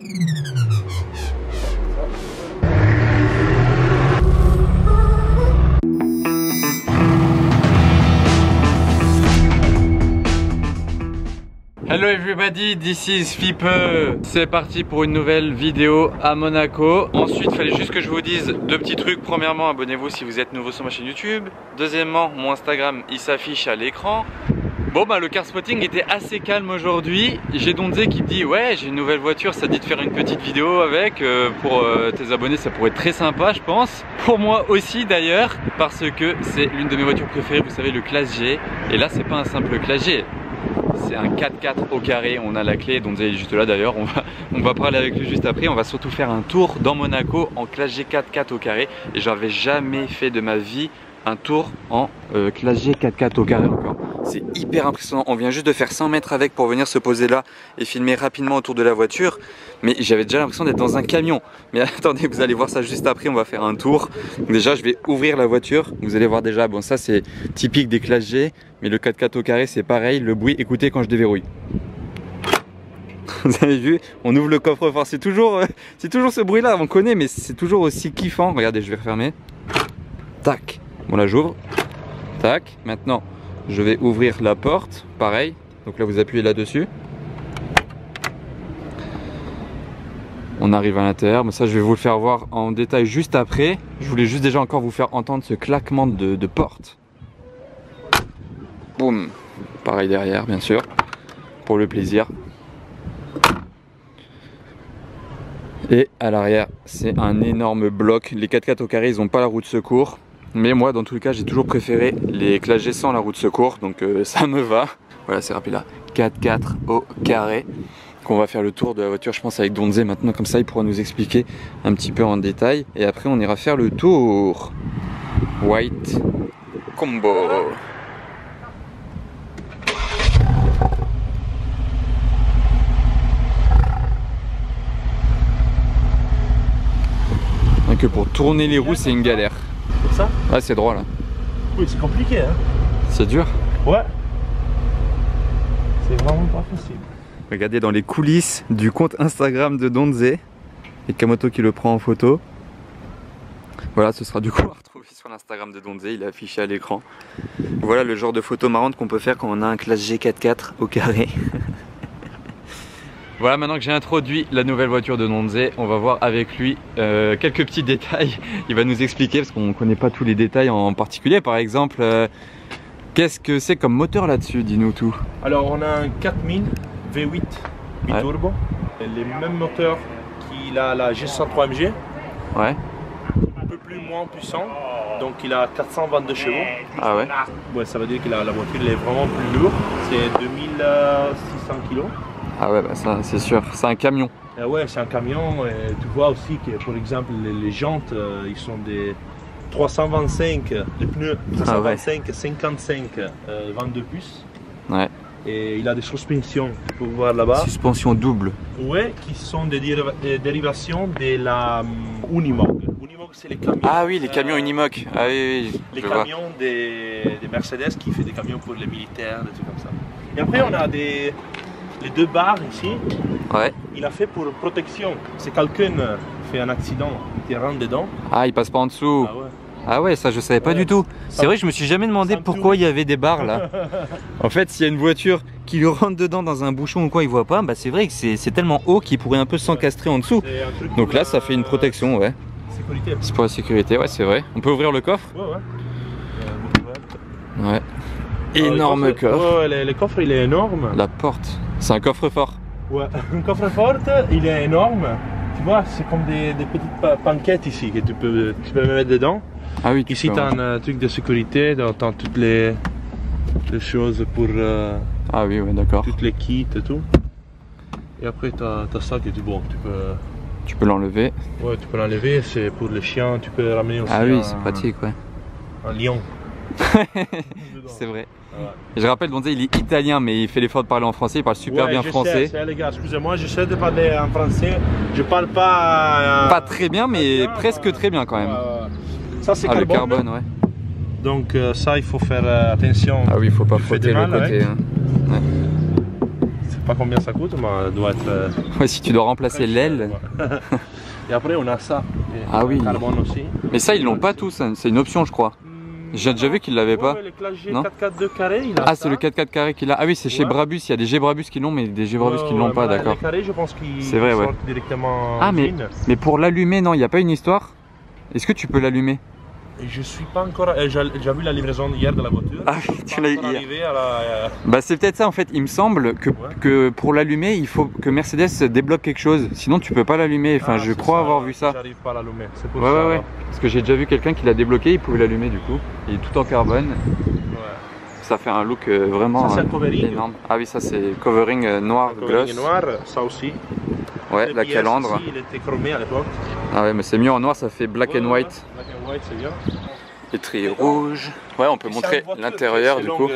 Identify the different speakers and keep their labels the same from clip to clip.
Speaker 1: Hello everybody, this is Fipe. C'est parti pour une nouvelle vidéo à Monaco. Ensuite, il fallait juste que je vous dise deux petits trucs. Premièrement, abonnez-vous si vous êtes nouveau sur ma chaîne YouTube. Deuxièmement, mon Instagram, il s'affiche à l'écran. Bon bah le car spotting était assez calme aujourd'hui. J'ai Donzé qui me dit ouais, j'ai une nouvelle voiture, ça te dit de faire une petite vidéo avec. Pour tes abonnés ça pourrait être très sympa je pense. Pour moi aussi d'ailleurs, parce que c'est l'une de mes voitures préférées, vous savez, le Classe G. Et là c'est pas un simple Classe G, c'est un 4x4 au carré. On a la clé, Donzé est juste là d'ailleurs, on va parler avec lui juste après. On va surtout faire un tour dans Monaco en Classe G 4x4 au carré. Et j'avais jamais fait de ma vie un tour en Classe G 4x4 au carré encore. C'est hyper impressionnant, on vient juste de faire 100 mètres avec pour venir se poser là et filmer rapidement autour de la voiture. Mais j'avais déjà l'impression d'être dans un camion. Mais attendez, vous allez voir ça juste après, on va faire un tour. Déjà je vais ouvrir la voiture, vous allez voir déjà, bon ça c'est typique des Classe G. Mais le 4x4 au carré c'est pareil, le bruit, écoutez quand je déverrouille. Vous avez vu, on ouvre le coffre-fort, c'est toujours ce bruit là, on connaît mais c'est toujours aussi kiffant. Regardez, je vais refermer. Tac, bon là j'ouvre. Tac, maintenant je vais ouvrir la porte, pareil. Donc là vous appuyez là-dessus. On arrive à l'intérieur, mais ça je vais vous le faire voir en détail juste après. Je voulais juste déjà encore vous faire entendre ce claquement de porte. Boum, pareil derrière bien sûr, pour le plaisir. Et à l'arrière c'est un énorme bloc. Les 4x4 au carré ils n'ont pas la roue de secours. Mais moi dans tous les cas j'ai toujours préféré les Classe G sans la roue de secours. Donc ça me va. Voilà, c'est rapide là. 4x4 au carré. On va faire le tour de la voiture je pense avec Donzé maintenant. Comme ça il pourra nous expliquer un petit peu en détail. Et après on ira faire le tour. White Combo. Que pour tourner les roues c'est une galère.
Speaker 2: Pour ça?
Speaker 1: Ouais, c'est droit là.
Speaker 2: Oui, c'est compliqué hein.
Speaker 1: C'est dur.
Speaker 2: Ouais. C'est vraiment pas facile.
Speaker 1: Regardez dans les coulisses du compte Instagram de Donzé. Et Kamoto qui le prend en photo. Voilà, ce sera du coup à retrouver sur l'Instagram de Donzé, il est affiché à l'écran. Voilà le genre de photo marrante qu'on peut faire quand on a un Classe G 4x4 au carré. Voilà, maintenant que j'ai introduit la nouvelle voiture de Donzé, on va voir avec lui quelques petits détails. Il va nous expliquer parce qu'on ne connaît pas tous les détails en particulier. Par exemple, qu'est-ce que c'est comme moteur là-dessus? Dis-nous tout.
Speaker 2: Alors on a un 4000 V8 biturbo, ouais. Les mêmes moteurs qu'il a la G103 MG. Ouais. Un peu plus moins puissant, donc il a 422 chevaux. Ah ouais. Ouais, ça veut dire que la voiture elle est vraiment plus lourde. C'est 2600 kg. Ah ouais, bah ça c'est sûr, c'est un camion. Ouais, c'est un camion. Et tu vois aussi que, par exemple, les jantes, ils sont des 325, les pneus 325, ah ouais. 55, 22 pouces. Ouais. Et il a des suspensions, tu peux voir là-bas. Suspension double. Ouais, qui sont des dérivations de la Unimog. Unimog, c'est les camions. Ah oui, les camions Unimog. Ah oui, oui. Les camions des Mercedes qui fait des camions pour les militaires, des trucs comme ça. Et après, on a les deux barres ici, ouais. Il a fait pour protection. Si quelqu'un fait un accident, il rentre dedans. Ah, il passe pas en dessous. Ah ouais, ah ouais, ça je savais pas du tout. C'est vrai que je me suis jamais demandé pourquoi il y avait des barres là. En fait, s'il y a une voiture qui lui rentre dedans dans un bouchon ou quoi, il voit pas, bah c'est vrai que c'est tellement haut qu'il pourrait un peu s'encastrer en dessous. Donc là, ça fait une protection, ouais. Sécurité. C'est pour la sécurité, ouais, c'est vrai. On peut ouvrir le coffre? Ouais, ouais. Ouais. Énorme coffre. Ouais, le coffre il est énorme. La porte. C'est un coffre-fort. Ouais, un coffre-fort, il est énorme. Tu vois, c'est comme des petites panquettes ici que tu peux mettre dedans. Ah oui. Ici, tu as un truc de sécurité, tu as toutes les choses pour. Ah oui, ouais, d'accord. Toutes les kits et tout. Et après, tu as ça que tu peux l'enlever. Ouais, tu peux l'enlever, c'est pour les chiens, tu peux ramener aussi. Ah oui, c'est pratique, ouais. Un lion. C'est vrai. Ouais. Je rappelle, Donzé il est italien mais il fait l'effort de parler en français, il parle super bien français. Sais, les gars, excusez-moi, j'essaie de parler en français, je parle pas... Pas très bien mais presque très bien quand même. Ça c'est le carbone, ouais. Donc ça il faut faire attention. Ah oui, il faut pas frotter le côté. Hein. Ouais. sais pas combien ça coûte, mais ça doit être...
Speaker 1: Ouais, si tu dois remplacer l'aile.
Speaker 2: Ouais. Et après on a ça,
Speaker 1: ah oui.
Speaker 2: carbone aussi.
Speaker 1: Mais ça ils l'ont pas tous, hein. C'est une option je crois. J'ai déjà vu qu'ils l'avaient pas.
Speaker 2: Ouais, le classe G 4x4 carré, il a
Speaker 1: ah c'est le 4x4 carré qu'il a. Ah oui c'est chez Brabus, il y a des G Brabus qui l'ont mais des G Brabus qui l'ont pas, d'accord.
Speaker 2: Les carrés je pense qu'ils
Speaker 1: sortent
Speaker 2: directement
Speaker 1: ah mais pour l'allumer non, il n'y a pas une histoire. Est-ce que tu peux l'allumer?
Speaker 2: Je suis pas encore... J'ai vu la livraison hier de la voiture.
Speaker 1: Ah tu l'as
Speaker 2: hier.
Speaker 1: Bah c'est peut-être ça en fait, il me semble que pour l'allumer il faut que Mercedes débloque quelque chose. Sinon tu peux pas l'allumer, enfin je crois avoir vu ça.
Speaker 2: J'arrive pas à l'allumer, c'est pour
Speaker 1: ça.
Speaker 2: Ouais.
Speaker 1: Parce que j'ai déjà vu quelqu'un qui l'a débloqué, il pouvait l'allumer du coup. Il est tout en carbone. Ça fait un look vraiment énorme. Ah oui ça c'est covering noir gloss.
Speaker 2: Noir, ça aussi.
Speaker 1: Ouais, la calandre.
Speaker 2: Ici, il était chromé à l'époque.
Speaker 1: Ah ouais mais c'est mieux en noir, ça fait black and white.
Speaker 2: Black and white c'est bien.
Speaker 1: Les trilles rouges. Ouais, on peut montrer l'intérieur du coup.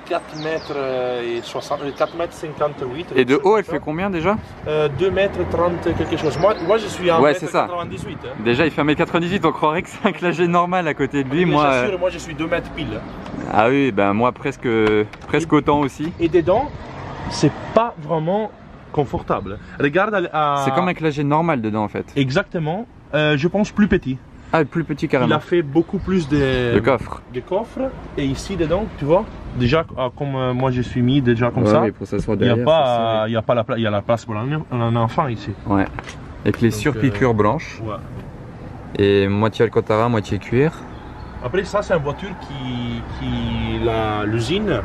Speaker 2: 4 mètres et 60, 4 mètres 58.
Speaker 1: Et de haut, elle fait combien déjà?
Speaker 2: 2 mètres 30 quelque chose. Moi je suis à 1
Speaker 1: c'est
Speaker 2: mètre 98. Hein.
Speaker 1: Déjà, il fait 1m98, on croirait que c'est un classe G normal à côté de lui.
Speaker 2: Moi je suis 2 mètres pile.
Speaker 1: Ah oui, ben moi presque autant aussi.
Speaker 2: Et dedans, c'est pas vraiment confortable. Regarde.
Speaker 1: C'est comme un classe G normal dedans en fait.
Speaker 2: Exactement. Je pense plus petit.
Speaker 1: Ah, plus petit carrément.
Speaker 2: Il a fait beaucoup plus de coffres. Et ici dedans, tu vois, déjà comme moi je suis mis déjà comme ça,
Speaker 1: pour s'asseoir
Speaker 2: il n'y a pas la place, il y a la place pour un enfant ici. Ouais.
Speaker 1: Avec les surpiqûres blanches. Ouais. Et moitié Alcantara, moitié cuir.
Speaker 2: Après ça c'est une voiture l'usine,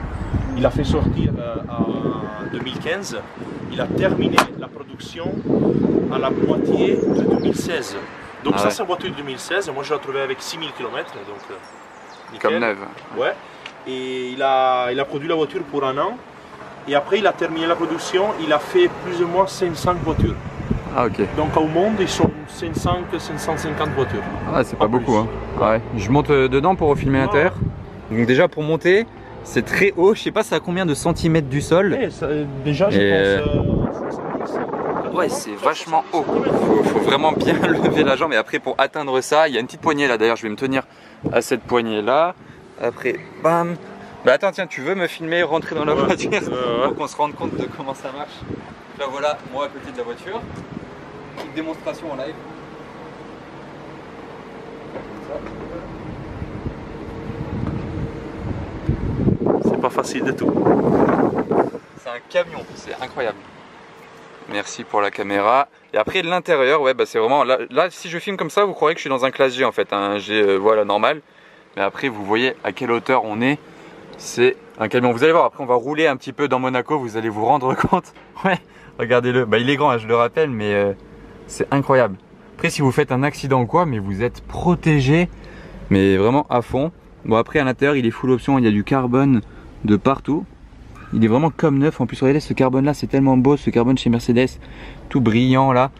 Speaker 2: il a fait sortir en 2015. Il a terminé la production à la moitié de 2016. Donc ça c'est une voiture de 2016, moi je l'ai trouvée avec 6000 km, donc nickel.
Speaker 1: Comme neuve.
Speaker 2: Ouais. Et il a produit la voiture pour 1 an. Et après il a terminé la production, il a fait plus ou moins 500 voitures.
Speaker 1: Ah ok.
Speaker 2: Donc au monde ils sont 550 voitures.
Speaker 1: Ah c'est pas beaucoup hein. Ouais. Je monte dedans pour filmer l'intérieur. Donc déjà pour monter, c'est très haut, je sais pas c'est à combien de centimètres du sol.
Speaker 2: Déjà je pense...
Speaker 1: Ouais, c'est vachement haut. Faut vraiment bien lever la jambe. Et après, pour atteindre ça, il y a une petite poignée là. D'ailleurs, je vais me tenir à cette poignée là. Après, bam. Bah attends, tiens, tu veux me filmer, rentrer dans la voiture pour qu'on se rende compte de comment ça marche. Là, voilà, moi à côté de la voiture. Petite démonstration en live.
Speaker 2: C'est pas facile du tout.
Speaker 1: C'est un camion, c'est incroyable. Merci pour la caméra. Et après l'intérieur, ouais, bah c'est vraiment là, si je filme comme ça, vous croirez que je suis dans un classe G en fait, un G voilà normal. Mais après, vous voyez à quelle hauteur on est. C'est un camion. Vous allez voir. Après, on va rouler un petit peu dans Monaco. Vous allez vous rendre compte. Ouais, regardez-le. Bah, il est grand, hein, je le rappelle, mais c'est incroyable. Après, si vous faites un accident ou quoi, mais vous êtes protégé, mais vraiment à fond. Bon, après à l'intérieur, il est full option. Il y a du carbone de partout. Il est vraiment comme neuf. En plus, regardez ce carbone là, c'est tellement beau ce carbone chez Mercedes, tout brillant là,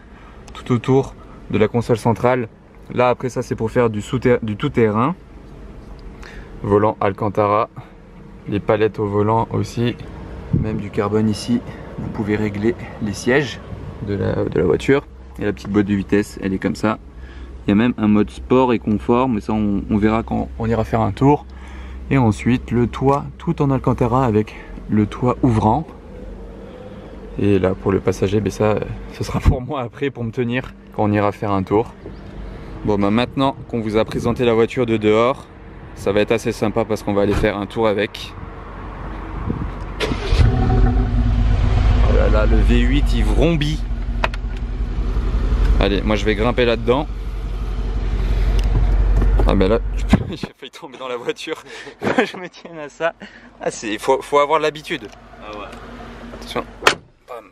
Speaker 1: tout autour de la console centrale. Là après ça c'est pour faire du tout-terrain. Volant Alcantara, les palettes au volant aussi, même du carbone ici. Vous pouvez régler les sièges de la voiture. Et la petite boîte de vitesse, elle est comme ça. Il y a même un mode sport et confort, mais ça on verra quand on ira faire un tour. Et ensuite le toit tout en Alcantara avec le toit ouvrant. Et là pour le passager, ben ça ce sera pour moi après pour me tenir quand on ira faire un tour. Bon bah maintenant qu'on vous a présenté la voiture de dehors, ça va être assez sympa parce qu'on va aller faire un tour avec. Oh là là, le V8 il vrombit. Allez, moi je vais grimper là-dedans. Ah ben là, j'ai failli tomber dans la voiture. Je me tiens à ça. Ah faut avoir l'habitude. Ah ouais. Attention. Bam.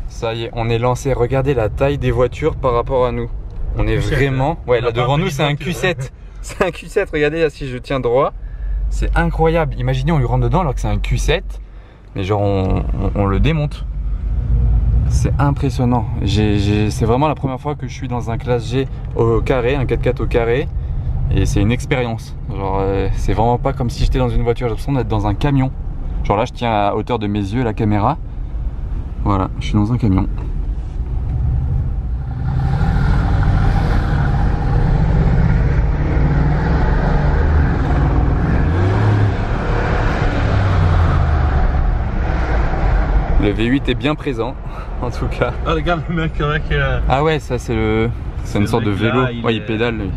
Speaker 1: Ça y est, on est lancé. Regardez la taille des voitures par rapport à nous. On est vraiment... Ouais, là devant nous c'est un Q7. C'est un Q7, regardez là si je tiens droit. C'est incroyable. Imaginez on lui rentre dedans alors que c'est un Q7. Mais genre on le démonte. C'est impressionnant. C'est vraiment la première fois que je suis dans un classe G au carré, un 4x4 au carré. Et c'est une expérience. Genre c'est vraiment pas comme si j'étais dans une voiture. J'ai l'impression d'être dans un camion. Genre là je tiens à hauteur de mes yeux la caméra. Voilà, je suis dans un camion. Le V8 est bien présent, en tout cas.
Speaker 2: Ah, regarde le mec avec...
Speaker 1: Ah ouais, ça c'est le... C'est une sorte de vélo. Ouais, il pédale lui.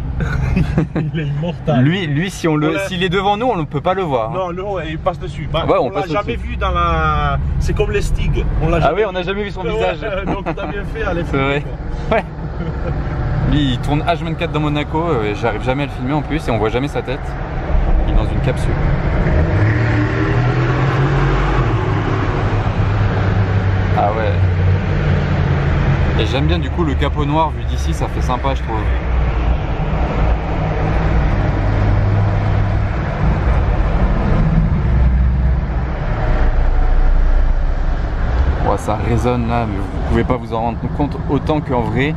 Speaker 2: Il est immortel.
Speaker 1: Lui si on le... s'il est devant nous, on ne peut pas le voir.
Speaker 2: Non, lui, il passe dessus. Bah,
Speaker 1: ouais,
Speaker 2: on l'a jamais vu dans la... C'est comme les Stig.
Speaker 1: Ah oui, on n'a jamais vu son visage.
Speaker 2: Donc t'as bien fait à les
Speaker 1: filmer. C'est vrai. Ouais. Lui, il tourne H24 dans Monaco. J'arrive jamais à le filmer en plus et on voit jamais sa tête. Il est dans une capsule. Ah ouais. Et j'aime bien du coup le capot noir vu d'ici, ça fait sympa je trouve. Ouais, ça résonne là, mais vous pouvez pas vous en rendre compte autant qu'en vrai.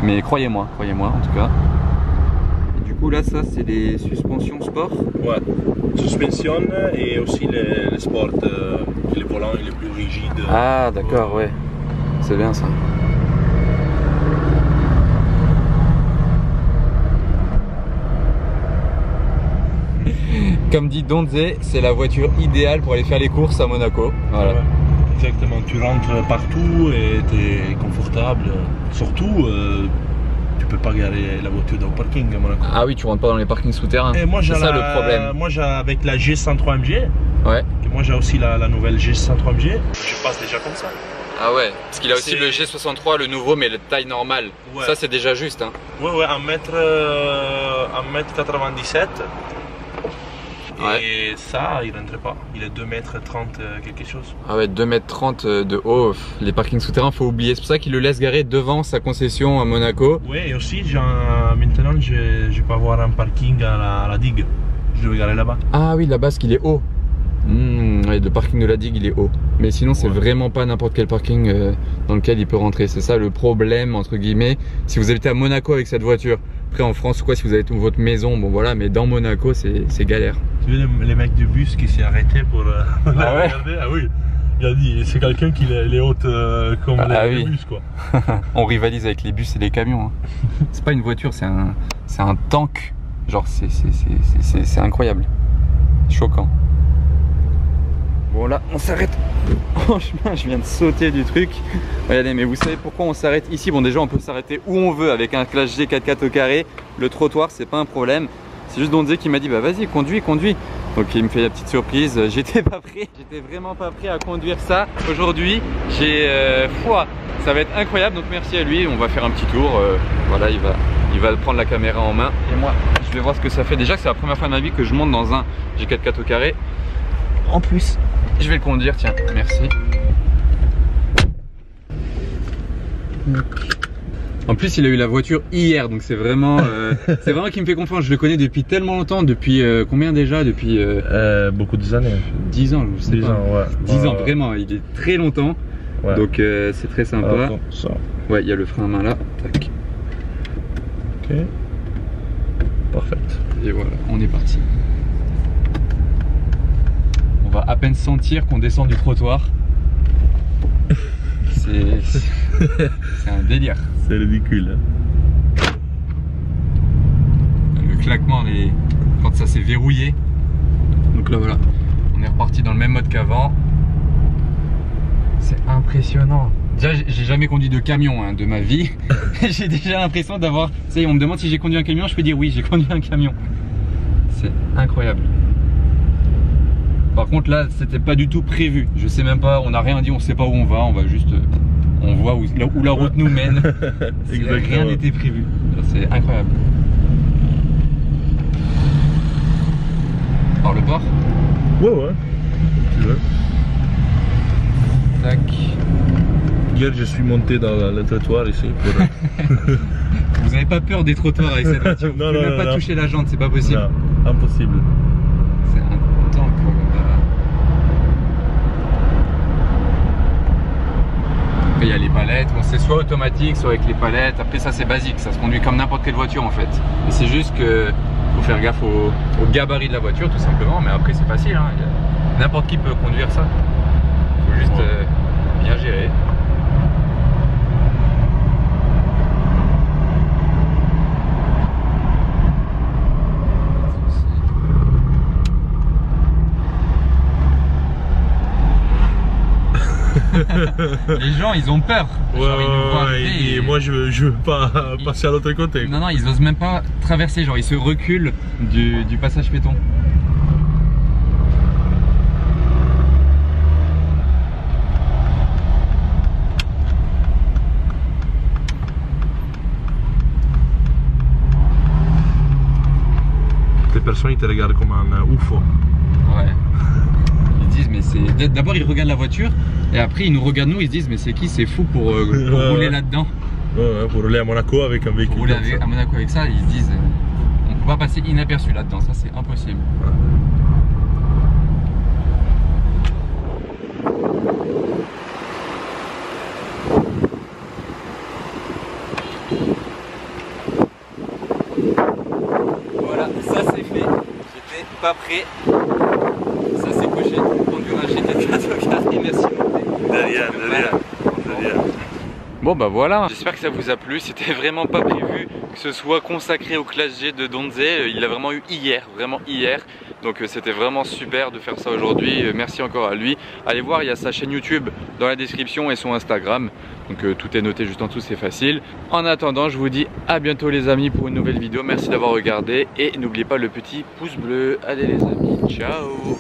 Speaker 1: Mais croyez-moi en tout cas. Et du coup là ça c'est les suspensions sport.
Speaker 2: Ouais, suspension et aussi les sports, les volants les plus rigides.
Speaker 1: Ah d'accord, ouais. C'est bien ça. Comme dit Donze, c'est la voiture idéale pour aller faire les courses à Monaco. Voilà.
Speaker 2: Ouais, exactement, tu rentres partout et tu es confortable. Surtout, tu peux pas garer la voiture dans le parking à Monaco.
Speaker 1: Ah oui, tu rentres pas dans les parkings souterrains.
Speaker 2: C'est
Speaker 1: ça le problème.
Speaker 2: Moi, j'ai avec la G103 MG.
Speaker 1: Ouais.
Speaker 2: Et moi, j'ai aussi la nouvelle G103 MG. Je passe déjà comme ça.
Speaker 1: Ah ouais, parce qu'il a aussi le G63, le nouveau, mais de taille normale. Ouais. Ça, c'est déjà juste. Hein.
Speaker 2: Ouais, 1m97.
Speaker 1: Ouais.
Speaker 2: Et ça, il rentrait pas. Il est 2m30 quelque chose.
Speaker 1: Ah ouais, 2m30 de haut. Les parkings souterrains, faut oublier. C'est pour ça qu'il le laisse garer devant sa concession à Monaco.
Speaker 2: Oui, et aussi, maintenant, je peux avoir un parking à la digue. Je vais garer là-bas.
Speaker 1: Ah oui, là-bas, parce qu'il est haut. Ouais, le parking de la digue il est haut, mais sinon c'est vraiment pas n'importe quel parking dans lequel il peut rentrer. C'est ça le problème entre guillemets si vous habitez à Monaco avec cette voiture. Après en France ou quoi, si vous avez votre maison, bon voilà, mais dans Monaco c'est galère.
Speaker 2: Tu veux les mecs du bus qui s'est arrêté pour
Speaker 1: ah ouais
Speaker 2: regarder? Ah oui, il a dit c'est quelqu'un qui les haute comme les bus quoi.
Speaker 1: On rivalise avec les bus et les camions hein. C'est pas une voiture, c'est un tank. Genre c'est incroyable, choquant. Bon là on s'arrête en chemin, je viens de sauter du truc. Regardez, mais vous savez pourquoi on s'arrête ici? Bon déjà on peut s'arrêter où on veut avec un Clash G 4x4 au carré. Le trottoir c'est pas un problème. C'est juste Donze qui m'a dit bah vas-y conduis. Donc il me fait la petite surprise, j'étais pas prêt. J'étais vraiment pas prêt à conduire ça. Aujourd'hui j'ai foi, ça va être incroyable. Donc merci à lui, on va faire un petit tour. Voilà, il va prendre la caméra en main. Et moi je vais voir ce que ça fait. Déjà que c'est la première fois de ma vie que je monte dans un G4x4 au carré. En plus je vais le conduire, tiens, merci. En plus il a eu la voiture hier, donc c'est vraiment qui me fait confiance. Je le connais depuis tellement longtemps, depuis combien déjà? Depuis
Speaker 2: beaucoup d'années.
Speaker 1: 10 ans, je sais
Speaker 2: 10
Speaker 1: pas.
Speaker 2: ans, ouais.
Speaker 1: 10 ans, vraiment, il est très longtemps. Ouais. Donc c'est très sympa.
Speaker 2: Ça.
Speaker 1: Ouais, il y a le frein à main là. Tac.
Speaker 2: Ok. Parfait.
Speaker 1: Et voilà, on est parti. On va à peine sentir qu'on descend du trottoir. C'est un délire.
Speaker 2: C'est ridicule.
Speaker 1: Le claquement, quand ça s'est verrouillé. Donc là voilà, on est reparti dans le même mode qu'avant. C'est impressionnant. Déjà j'ai jamais conduit de camion hein, de ma vie. J'ai déjà l'impression d'avoir... Ça y est, on me demande si j'ai conduit un camion, je peux dire oui, j'ai conduit un camion. C'est incroyable. Par contre là c'était pas du tout prévu. Je sais même pas, on n'a rien dit, on sait pas où on va juste... On voit où la route nous mène. Rien n'était prévu. C'est incroyable. Par le port?
Speaker 2: Ouais. Tu veux.
Speaker 1: Tac.
Speaker 2: Hier je suis monté dans le trottoir ici pour...
Speaker 1: Vous n'avez pas peur des trottoirs avec cette voiture? Vous ne pouvez même pas toucher la jante, c'est pas possible.
Speaker 2: Non, impossible.
Speaker 1: C'est un tank quoi. Après il y a les palettes, bon, c'est soit automatique, soit avec les palettes. Après ça c'est basique, ça se conduit comme n'importe quelle voiture en fait. Et c'est juste que faut faire gaffe au gabarit de la voiture tout simplement, mais après c'est facile, hein. N'importe qui peut conduire ça. Faut juste bien gérer. Les gens ils ont peur. Genre, ils nous voient arriver
Speaker 2: et moi je veux pas passer à l'autre côté.
Speaker 1: Non, ils osent même pas traverser, genre ils se reculent du passage piéton.
Speaker 2: Les personnes ils te regardent comme un UFO.
Speaker 1: Ouais. Ils disent mais c'est... D'abord ils regardent la voiture et après ils nous regardent nous, ils se disent mais c'est qui, c'est fou pour rouler là-dedans.
Speaker 2: Ouais, pour rouler à Monaco avec un véhicule.
Speaker 1: Pour rouler à Monaco avec ça, ils se disent on peut pas passer inaperçu là-dedans, ça c'est impossible. Ouais. Voilà, ça c'est fait. J'étais pas prêt. Ça c'est coché. Conduire un GT4 carré, merci.
Speaker 2: De rien.
Speaker 1: Bon bah voilà, j'espère que ça vous a plu. C'était vraiment pas prévu que ce soit consacré au Classe G de Donze. Il l'a vraiment eu hier, vraiment hier. Donc c'était vraiment super de faire ça aujourd'hui. Merci encore à lui. Allez voir, il y a sa chaîne YouTube dans la description et son Instagram. Donc tout est noté juste en dessous, c'est facile. En attendant, je vous dis à bientôt les amis pour une nouvelle vidéo. Merci d'avoir regardé et n'oubliez pas le petit pouce bleu. Allez les amis, ciao.